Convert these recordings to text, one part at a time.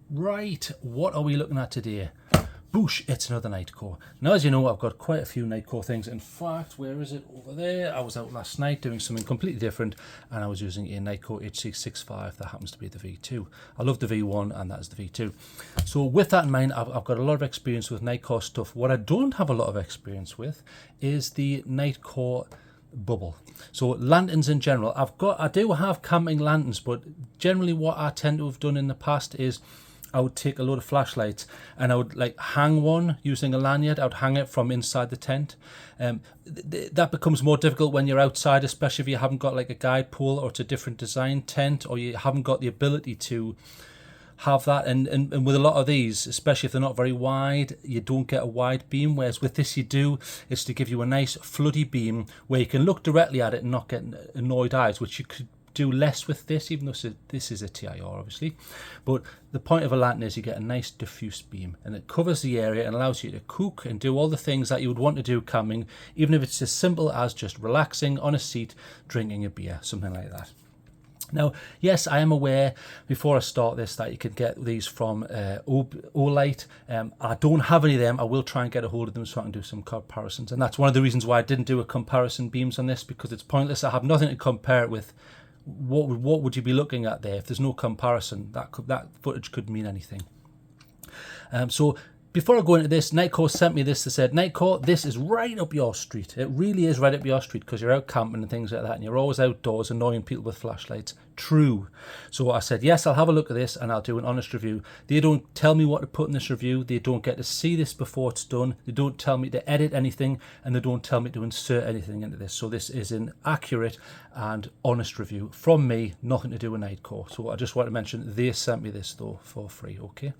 Right, what are we looking at today? Boosh, it's another Nitecore. Now, as you know, I've got quite a few Nitecore things. In fact, where is it? Over there. I was out last night doing something completely different, and I was using a Nitecore HC65 that happens to be the V2. I love the V1, and that is the V2. So with that in mind, I've got a lot of experience with Nitecore stuff. What I don't have a lot of experience with is the Nitecore Bubble. So lanterns in general, I do have camping lanterns, but generally what I tend to have done in the past is I would take a load of flashlights and I would like hang one using a lanyard. I would hang it from inside the tent. That becomes more difficult when you're outside, especially if you haven't got like a guide pole or it's a different design tent, or you haven't got the ability to have that. And with a lot of these, especially if they're not very wide, you don't get a wide beam, whereas with this you do. It's to give you a nice floody beam where you can look directly at it and not get annoyed eyes, which you could do less with this, even though this is a TIR obviously. But the point of a lantern is you get a nice diffuse beam, and it covers the area and allows you to cook and do all the things that you would want to do camping, even if it's as simple as just relaxing on a seat drinking a beer, something like that. Now, yes, I am aware before I start this that you can get these from Olight. I don't have any of them. I will try and get a hold of them so I can do some comparisons, and that's one of the reasons why I didn't do a comparison beams on this, because it's pointless. I have nothing to compare it with. What would you be looking at there if there's no comparison? That footage could mean anything. So before I go into this, Nitecore sent me this. They said, Nitecore, this is right up your street. It really is right up your street, because you're out camping and things like that, and you're always outdoors annoying people with flashlights. True. So I said, yes, I'll have a look at this and I'll do an honest review. They don't tell me what to put in this review. They don't get to see this before it's done. They don't tell me to edit anything, and they don't tell me to insert anything into this. So this is an accurate and honest review from me, nothing to do with Nitecore. So I just want to mention they sent me this though for free, okay?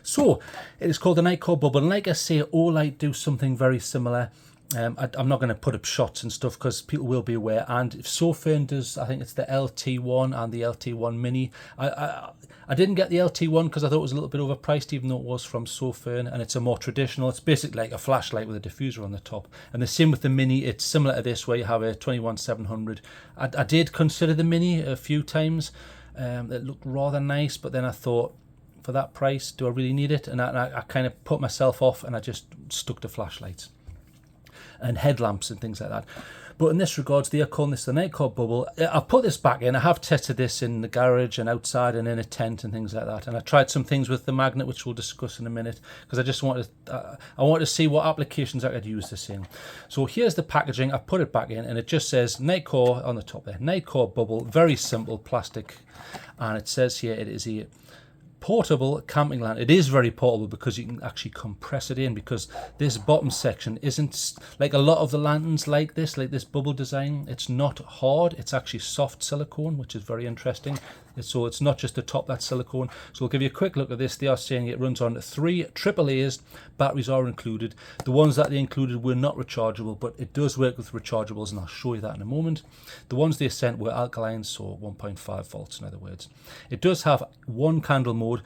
So it is called the Nitecore Bubble, and like I say, Olight do something very similar. I'm not going to put up shots and stuff because people will be aware. And if Sofern does, I think it's the LT1 and the LT1 Mini. I didn't get the LT1 because I thought it was a little bit overpriced, even though it was from Sofern, and it's a more traditional. It's basically like a flashlight with a diffuser on the top. And the same with the Mini. It's similar to this, where you have a 21700. I did consider the Mini a few times. It looked rather nice, but then I thought, for that price, do I really need it? And I kind of put myself off, and I just stuck to flashlights and headlamps and things like that. But in this regards, they are calling this the Nitecore Bubble. I've put this back in. I have tested this in the garage and outside and in a tent and things like that. And I tried some things with the magnet, which we'll discuss in a minute, because I just wanted to see what applications I could use this in. So here's the packaging. I put it back in, and it just says Nitecore on the top there. Nitecore Bubble, very simple plastic. And it says here it is a portable camping lantern. It is very portable because you can actually compress it in, because this bottom section isn't like a lot of the lanterns like this bubble design. It's not hard, it's actually soft silicone, which is very interesting. So it's not just the top that's silicone. So we'll give you a quick look at this. They are saying it runs on 3 AAA's. Batteries are included. The ones that they included were not rechargeable, but it does work with rechargeables, and I'll show you that in a moment. The ones they sent were alkaline, so 1.5 volts in other words. It does have one candle mode.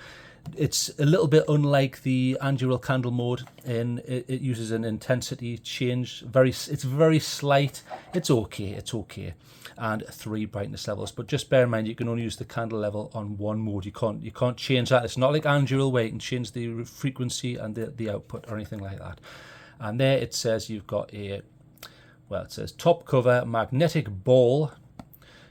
It's a little bit unlike the Anduril candle mode, and it uses an intensity change. It's very slight. It's okay. And 3 brightness levels, but just bear in mind you can only use the candle level on one mode. You can't change that. It's not like Anduril where you can change the frequency and the output or anything like that. And there it says you've got it says top cover magnetic ball.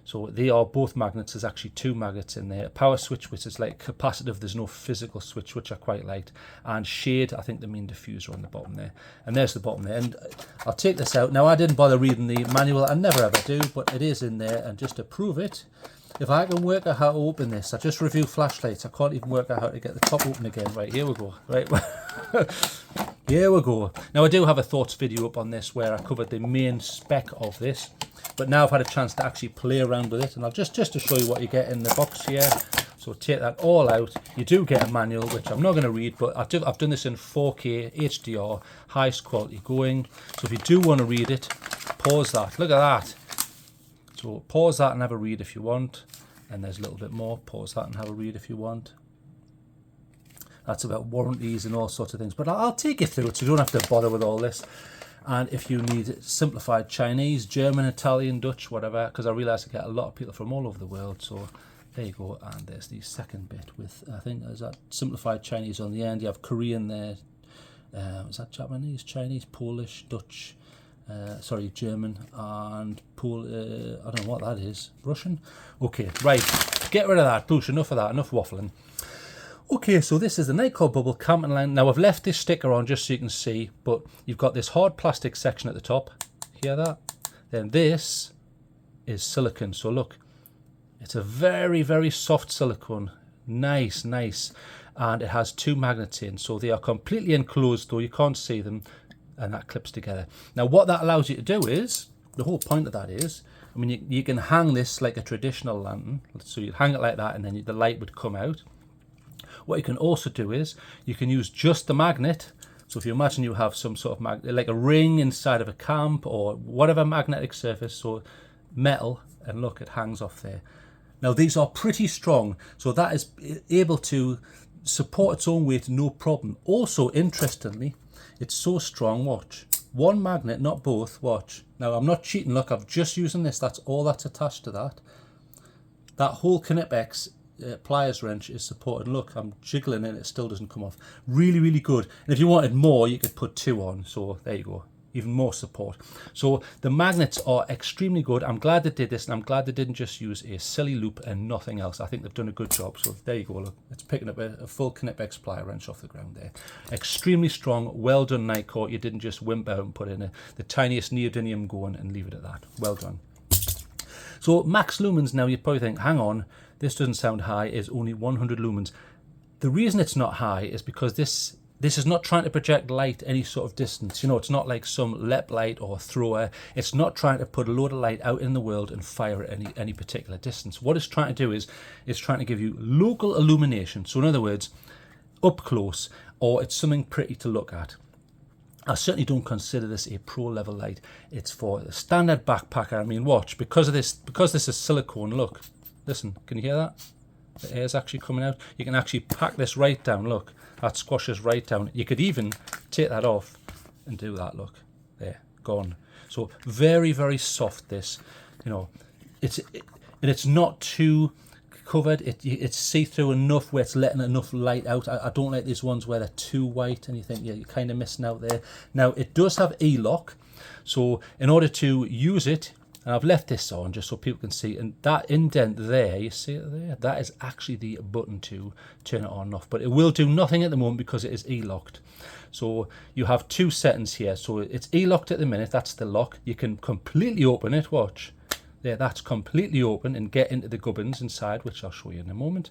So they are both magnets. There's actually 2 magnets in there. A power switch, which is like capacitive. There's no physical switch, which I quite liked. And shade, I think the main diffuser on the bottom there. And there's the bottom there. And I'll take this out. Now, I didn't bother reading the manual. I never ever do, but it is in there. And just to prove it, if I can work out how to open this, I just review flashlights. I can't even work out how to get the top open again. Right, here we go. Right. Here we go. Now, I do have a thoughts video up on this where I covered the main spec of this. But now I've had a chance to actually play around with it, and I'll just to show you what you get in the box here. So take that all out. You do get a manual, which I'm not going to read, but I've done this in 4K HDR, highest quality going. So if you do want to read it, pause that. Look at that. So pause that and have a read if you want. And there's a little bit more. Pause that and have a read if you want. That's about warranties and all sorts of things. But I'll take you through it, so you don't have to bother with all this. And if you need simplified Chinese, German, Italian, Dutch, whatever, because I realise I get a lot of people from all over the world, so There you go, and there's the second bit with, I think there's that simplified Chinese on the end. You have Korean there. Is that Japanese, Chinese, Polish, Dutch, sorry, German, and I don't know what that is, Russian? Okay, right, get rid of that, Bush, enough of that, enough waffling. Okay, so this is the Nitecore Bubble camping line. Now I've left this sticker on just so you can see, but you've got this hard plastic section at the top, hear that? Then this is silicone, so look, it's a very, very soft silicone, nice, nice. And it has two magnets in, so they are completely enclosed, though you can't see them, and that clips together. Now what that allows you to do is, the whole point of that is, I mean, you can hang this like a traditional lantern, so you hang it like that and then the light would come out. What you can also do is, you can use just the magnet, so if you imagine you have some sort of magnet, like a ring inside of a camp or whatever magnetic surface, so metal, and look, it hangs off there. Now these are pretty strong, so that is able to support its own weight, no problem. Also, interestingly, it's so strong, watch. One magnet, not both, watch. Now, I'm not cheating, look, I've just using this, that's all that's attached to that. That whole Knipex pliers wrench is supported. Look, I'm jiggling it, it still doesn't come off. Really, really good. And if you wanted more, you could put two on, so there you go. Even more support. So the magnets are extremely good. I'm glad they did this, and I'm glad they didn't just use a silly loop and nothing else. I think they've done a good job. So there you go, look, it's picking up a full Knipex plier wrench off the ground there. Extremely strong, well done Nitecore. You didn't just wimp out and put in the tiniest neodymium going and leave it at that. Well done. So max lumens, now you probably think, hang on, this doesn't sound high, is only 100 lumens. The reason it's not high is because this is not trying to project light any sort of distance. You know, it's not like some LEP light or thrower. It's not trying to put a load of light out in the world and fire at any particular distance. What it's trying to do is it's trying to give you local illumination. So in other words, up close, or it's something pretty to look at. I certainly don't consider this a pro level light. It's for a standard backpacker. I mean, watch, because this is silicone, look, listen, can you hear that? The air's actually coming out. You can actually pack this right down, look. That squashes right down. You could even take that off and do that, look. There, gone. So very, very soft this. You know, it's not too covered. It's see-through enough where it's letting enough light out. I don't like these ones where they're too white and you think, yeah, you're kind of missing out there. Now, it does have E-lock. So in order to use it, and I've left this on just so people can see, and that indent there, you see it there? That is actually the button to turn it on and off, but it will do nothing at the moment because it is E-locked. So you have two settings here. So it's E-locked at the minute, that's the lock. You can completely open it, watch. There, that's completely open and get into the gubbins inside, which I'll show you in a moment.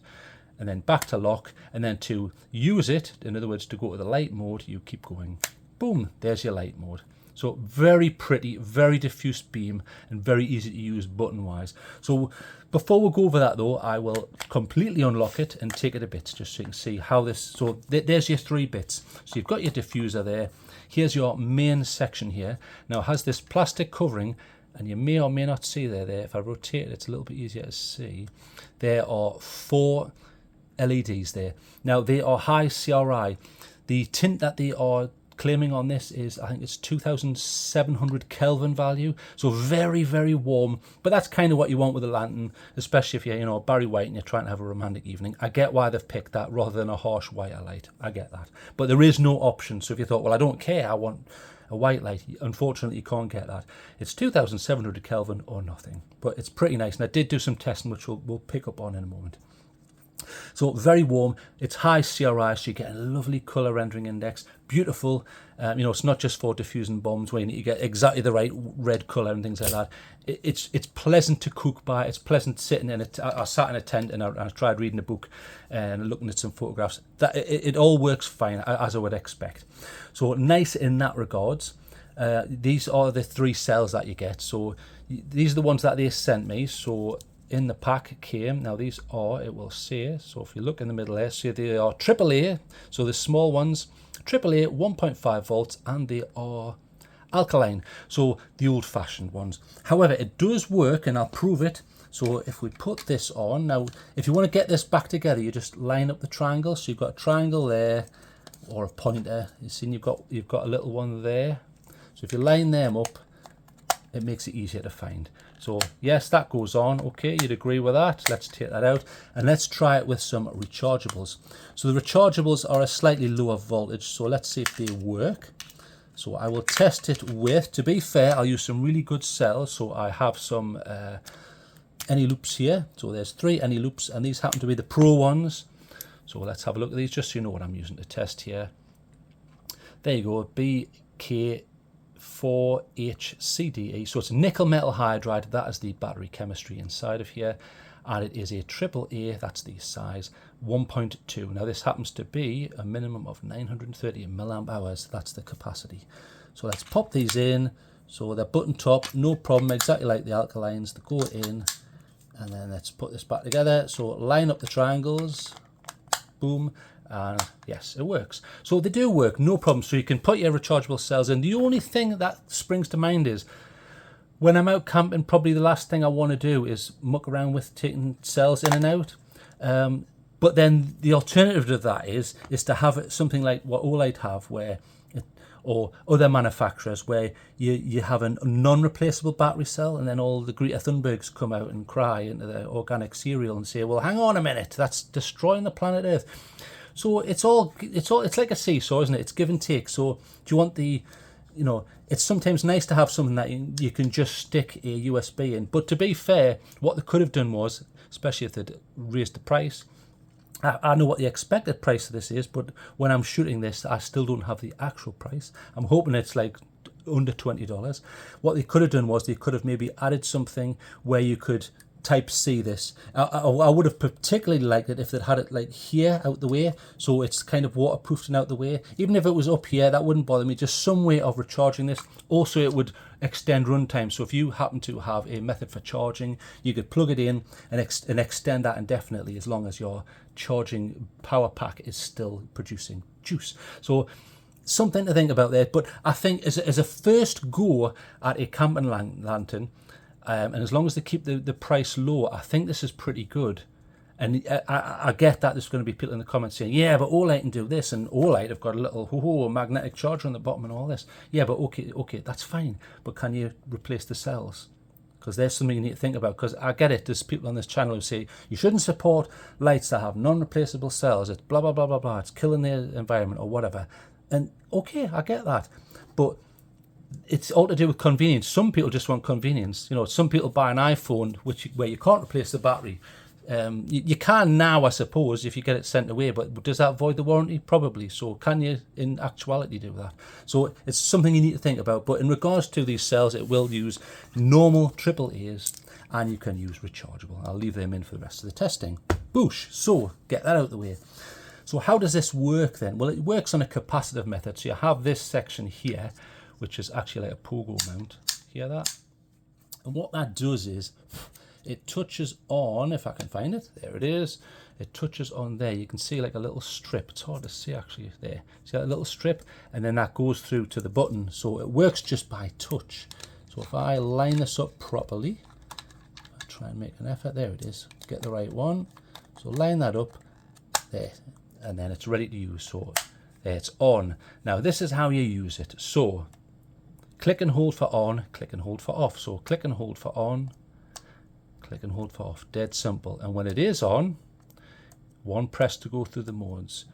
And then back to lock, and then to use it, in other words, to go to the light mode, you keep going. Boom, there's your light mode. So very pretty, very diffuse beam, and very easy to use button-wise. So before we go over that though, I will completely unlock it and take it to bits, just so you can see how this, so there's your three bits. So you've got your diffuser there. Here's your main section here. Now it has this plastic covering, and you may or may not see there. If I rotate it, it's a little bit easier to see. There are 4 LEDs there. Now they are high CRI. The tint that they are claiming on this is, I think it's 2700 Kelvin value, so very, very warm, but that's kind of what you want with a lantern, especially if you're, you know, Barry White and you're trying to have a romantic evening. I get why they've picked that rather than a harsh white light. I get that, but there is no option. So if you thought, well, I don't care, I want a white light, unfortunately you can't get that. It's 2700 Kelvin or nothing, but it's pretty nice, and I did do some testing which we'll pick up on in a moment. So very warm, it's high CRI, so you get a lovely colour rendering index, beautiful. You know, it's not just for diffusing bombs where you need to get exactly the right red colour and things like that. It's pleasant to cook by, it's pleasant sitting in it. I sat in a tent and I tried reading a book and looking at some photographs. That it all works fine, as I would expect. So nice in that regards. These are the 3 cells that you get. So these are the ones that they sent me. So in the pack came, now these are, it will say, so if you look in the middle there, so they are AAA, so the small ones, AAA 1.5 volts, and they are alkaline, so the old-fashioned ones. However, it does work, and I'll prove it. So if we put this on, now if you want to get this back together, you just line up the triangle. So you've got a triangle there, or a pointer. You see, you've got a little one there. So if you line them up, it makes it easier to find. So yes, that goes on. Okay, you'd agree with that. Let's take that out and let's try it with some rechargeables. So the rechargeables are a slightly lower voltage, so let's see if they work. So I will test it with, to be fair, I'll use some really good cells. So I have some any loops here. So there's 3 any loops, and these happen to be the Pro ones. So let's have a look at these just so you know what I'm using to test here. There you go, BK4HCDE. So it's nickel metal hydride. That is the battery chemistry inside of here. And it is a AAA, that's the size, 1.2. Now this happens to be a minimum of 930 milliamp hours. That's the capacity. So let's pop these in. So they're button top, no problem, exactly like the alkalines. They go in, and then let's put this back together. So line up the triangles, boom. And yes, it works. So they do work, no problem. So you can put your rechargeable cells in. The only thing that springs to mind is when I'm out camping, probably the last thing I want to do is muck around with taking cells in and out. But then the alternative to that is to have something like what Olight have, where or other manufacturers, where you have a non-replaceable battery cell, and then all the Greta Thunbergs come out and cry into the organic cereal and say, well, hang on a minute, that's destroying the planet Earth. So it's like a seesaw, isn't it? It's give and take. So do you want the, it's sometimes nice to have something that you can just stick a USB in. But to be fair, what they could have done was, especially if they'd raised the price, I know what the expected price of this is, but when I'm shooting this, I still don't have the actual price. I'm hoping it's like under $20. What they could have done was they could have maybe added something where you could Type-C this. I would have particularly liked it if they'd had it like here out the way, so it's kind of waterproofed and out the way. Even if it was up here, that wouldn't bother me. Just some way of recharging this. Also, it would extend runtime. So if you happen to have a method for charging, you could plug it in and extend that indefinitely, as long as your charging power pack is still producing juice. So something to think about there. But I think as a first go at a camping lantern, and as long as they keep the price low, I think this is pretty good. And I get that there's going to be people in the comments saying, yeah, but Olight can do this, and Olight have got a little magnetic charger on the bottom and all this. Yeah, but okay, that's fine. But can you replace the cells? Because there's something you need to think about. Because I get it, there's people on this channel who say you shouldn't support lights that have non-replaceable cells. It's blah, blah, blah, blah, blah. It's killing the environment or whatever. And okay, I get that. But it's all to do with convenience. Some people just want convenience. Some people buy an iPhone where you can't replace the battery. You can now, I suppose, if you get it sent away, but does that void the warranty? Probably. So can you in actuality do that? So it's something you need to think about. But in regards to these cells, it will use normal AAAs, and you can use rechargeable. I'll leave them in for the rest of the testing. Boosh. So get that out of the way. So how does this work then? Well, it works on a capacitive method. So you have this section here, which is actually like a pogo mount. Hear that? And what that does is it touches on, if I can find it, there it is. It touches on there. You can see like a little strip. It's hard to see actually there. See that little strip? And then that goes through to the button. So it works just by touch. So if I line this up properly, I'll try and make an effort. There it is. Get the right one. So line that up there. And then it's ready to use. So there, it's on. Now this is how you use it. So click and hold for on, click and hold for off. So click and hold for on, click and hold for off. Dead simple. And when it is on, one press to go through the modes.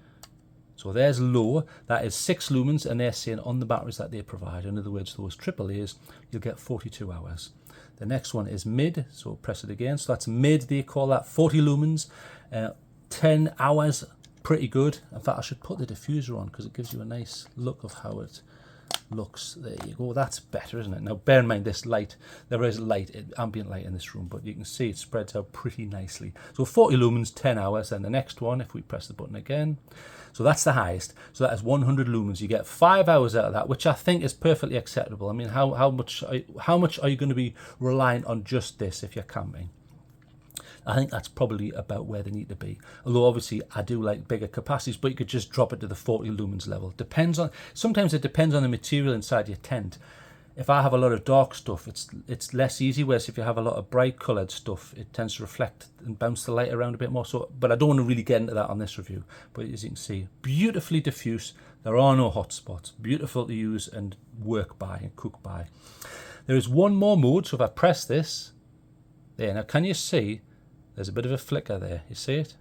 So there's low, that is 6 lumens, and they're saying on the batteries that they provide, in other words, those AAAs, you'll get 42 hours. The next one is mid, so press it again. So that's mid, they call that 40 lumens, 10 hours, pretty good. In fact, I should put the diffuser on because it gives you a nice look of how it looks. There you go, that's better, isn't it? Now bear in mind this light, there is light, ambient light in this room, but you can see it spreads out pretty nicely. So 40 lumens, 10 hours, and the next one, if we press the button again, so that's the highest, so that is 100 lumens. You get 5 hours out of that, which I think is perfectly acceptable. I mean, how much are you going to be reliant on just this if you're camping? I think that's probably about where they need to be. Although obviously I do like bigger capacities, but you could just drop it to the 40 lumens level. Sometimes it depends on the material inside your tent. If I have a lot of dark stuff, it's less easy, whereas if you have a lot of bright coloured stuff, it tends to reflect and bounce the light around a bit more. So, but I don't want to really get into that on this review. But as you can see, beautifully diffuse. There are no hot spots. Beautiful to use and work by and cook by. There is one more mode, so if I press this, there, now can you see there's a bit of a flicker there? You see it?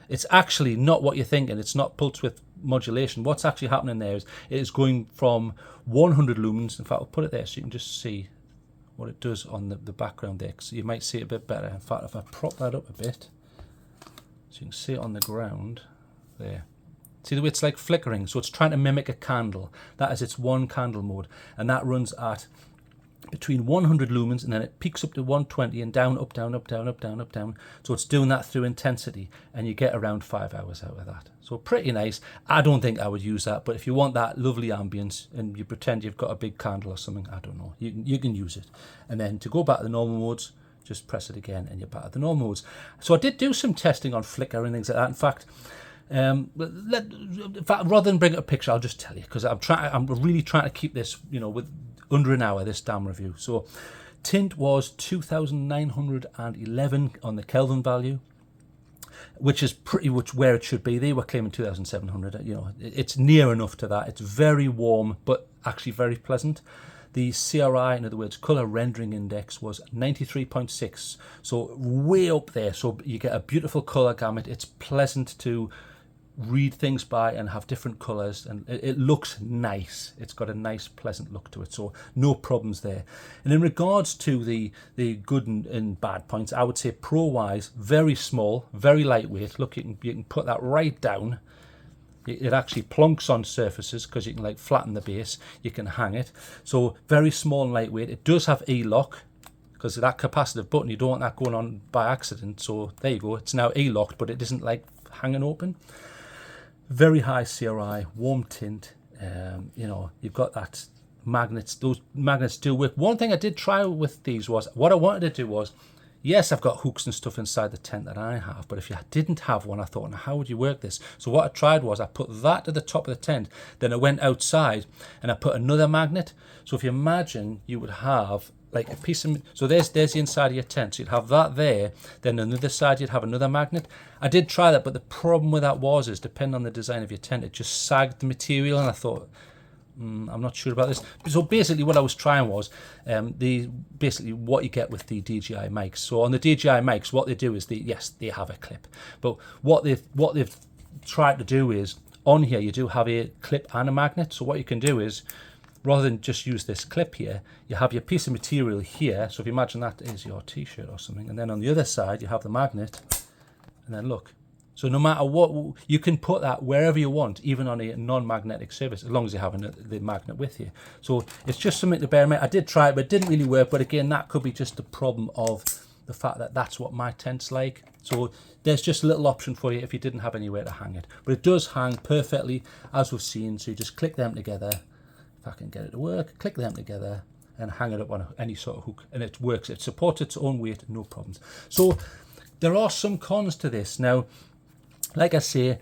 It's actually not what you're thinking. It's not pulse width modulation. What's actually happening there is it is going from 100 lumens. In fact, I'll put it there so you can just see what it does on the background there. So you might see it a bit better. In fact, if I prop that up a bit, so you can see it on the ground there. See the way it's like flickering? So it's trying to mimic a candle. That is its one candle mode. And that runs at between 100 lumens, and then it peaks up to 120 and down, up, down, up, down, up, down, up, down. So it's doing that through intensity, and you get around 5 hours out of that. So pretty nice. I don't think I would use that, but if you want that lovely ambience and you pretend you've got a big candle or something, I don't know, you can use it. And then to go back to the normal modes, just press it again and you're back at the normal modes. So I did do some testing on flicker and things like that. In fact, rather than bring up a picture, I'll just tell you, because I'm really trying to keep this, with under an hour, this damn review. So tint was 2,911 on the Kelvin value, which is pretty much where it should be. They were claiming 2,700. It's near enough to that. It's very warm, but actually very pleasant. The CRI, in other words, color rendering index, was 93.6, so way up there. So you get a beautiful color gamut. It's pleasant to read things by and have different colors, and it looks nice. It's got a nice pleasant look to it, so no problems there. And in regards to the good and bad points, I would say pro wise, very small, very lightweight. Look, you can put that right down. It actually plonks on surfaces because you can like flatten the base. You can hang it, so very small and lightweight. It does have E-lock, because that capacitive button, you don't want that going on by accident. So there you go, it's now E-locked, but it isn't like hanging open. Very high CRI, warm tint. You've got that magnets. Those magnets do work. One thing I did try with these was, what I wanted to do was, yes, I've got hooks and stuff inside the tent that I have, but if you didn't have one, I thought, now how would you work this? So what I tried was I put that to the top of the tent, then I went outside and I put another magnet. So if you imagine, you would have like a piece of, so there's the inside of your tent, so you'd have that there, then on the other side you'd have another magnet. I did try that, but the problem with that is depending on the design of your tent, it just sagged the material, and I thought, I'm not sure about this. So basically what I was trying was basically what you get with the DJI mics. So on the DJI mics, what they do is they have a clip, but what they've tried to do is on here you do have a clip and a magnet. So what you can do is, rather than just use this clip here, you have your piece of material here. So if you imagine that is your t-shirt or something, and then on the other side you have the magnet, and then look. So no matter what, you can put that wherever you want, even on a non-magnetic surface, as long as you have the magnet with you. So it's just something to bear in mind. I did try it, but it didn't really work. But again, that could be just the problem of the fact that that's what my tent's like. So there's just a little option for you if you didn't have anywhere to hang it. But it does hang perfectly, as we've seen. So you just click them together. If I can get it to work, click them together and hang it up on any sort of hook, and it works. It supports its own weight, no problems. So there are some cons to this. Now, like I say,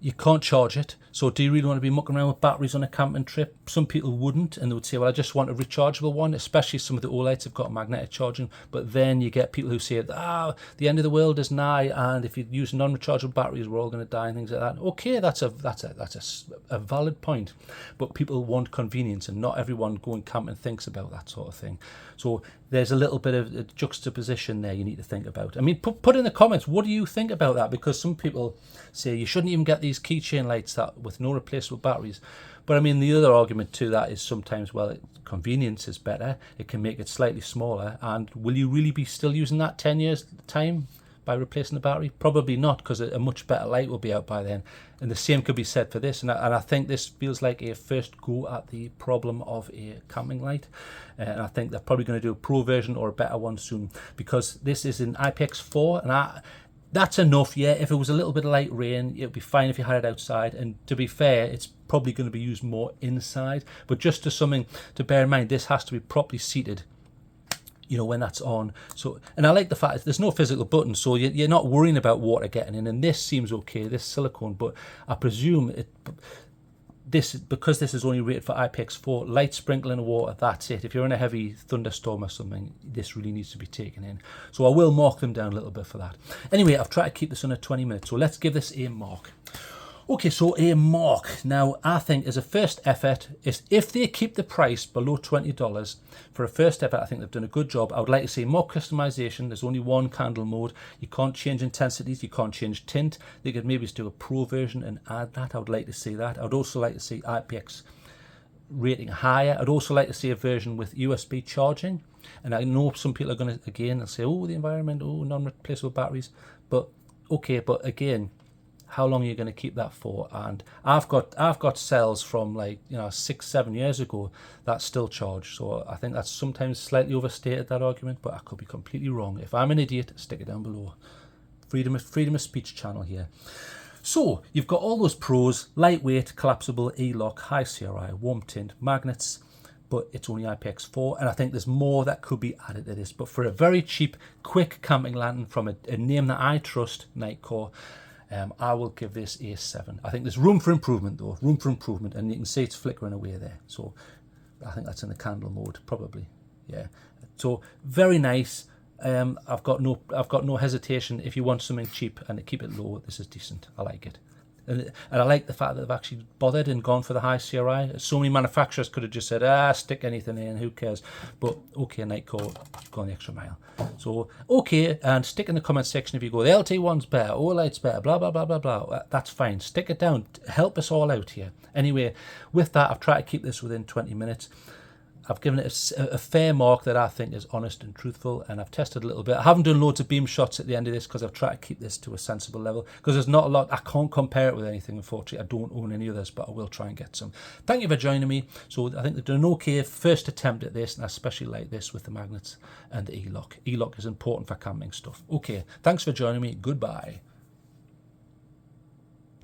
you can't charge it. So do you really want to be mucking around with batteries on a camping trip? Some people wouldn't, and they would say, well, I just want a rechargeable one, especially some of the OLEDs have got magnetic charging. But then you get people who say, the end of the world is nigh, and if you use non-rechargeable batteries, we're all going to die and things like that. Okay, that's a valid point. But people want convenience, and not everyone going camping thinks about that sort of thing. So there's a little bit of a juxtaposition there you need to think about. I mean, put in the comments, what do you think about that? Because some people say you shouldn't even get these keychain lights that with no replaceable batteries. But I mean, the other argument to that is sometimes, well, convenience is better. It can make it slightly smaller. And will you really be still using that 10 years time by replacing the battery? Probably not, because a much better light will be out by then. And the same could be said for this. And I think this feels like a first go at the problem of a camping light. And I think they're probably going to do a pro version or a better one soon, because this is in IPX4, and that's enough. Yeah, if it was a little bit of light rain, it would be fine if you had it outside. And to be fair, it's probably going to be used more inside. But just as something to bear in mind, this has to be properly seated, when that's on. So, and I like the fact that there's no physical button, so you're not worrying about water getting in. And this seems okay, this silicone, but I presume because this is only rated for IPX4, light sprinkling of water, that's it. If you're in a heavy thunderstorm or something, this really needs to be taken in. So I will mark them down a little bit for that. Anyway, I've tried to keep this under 20 minutes, so let's give this a mark. Okay, so a mark. Now, I think as a first effort, is if they keep the price below $20 for a first effort, I think they've done a good job. I would like to see more customization. There's only one candle mode. You can't change intensities. You can't change tint. They could maybe do a pro version and add that. I would like to see that. I would also like to see IPX rating higher. I'd also like to see a version with USB charging. And I know some people are going to, again, say, oh, the environment, oh, non-replaceable batteries. But, okay, but again, how long are you going to keep that for? And I've got cells from, like, 6-7 years ago that still charge. So I think that's sometimes slightly overstated, that argument, but I could be completely wrong. If I'm an idiot, stick it down below. Freedom of speech channel here. So you've got all those pros: lightweight, collapsible, E-lock, high CRI, warm tint, magnets, but it's only IPX4, and I think there's more that could be added to this. But for a very cheap, quick camping lantern from a name that I trust, Nitecore, I will give this a 7. I think there's room for improvement, though. Room for improvement, and you can see it's flickering away there. So I think that's in the candle mode, probably. Yeah. So very nice. I've got no hesitation. If you want something cheap and to keep it low, this is decent. I like it. And I like the fact that they've actually bothered and gone for the high CRI. So many manufacturers could have just said, stick anything in, who cares? But okay, Nitecore, go on the extra mile. So, okay, and stick in the comment section if you go, the LT1's better, OLED's better, blah, blah, blah, blah, blah. That's fine. Stick it down. Help us all out here. Anyway, with that, I've tried to keep this within 20 minutes. I've given it a fair mark that I think is honest and truthful, and I've tested a little bit. I haven't done loads of beam shots at the end of this because I've tried to keep this to a sensible level, because there's not a lot. I can't compare it with anything, unfortunately. I don't own any others, but I will try and get some. Thank you for joining me. So I think they've done an okay first attempt at this, and I especially like this with the magnets and the E-lock. E-lock is important for camping stuff. Okay, thanks for joining me. Goodbye.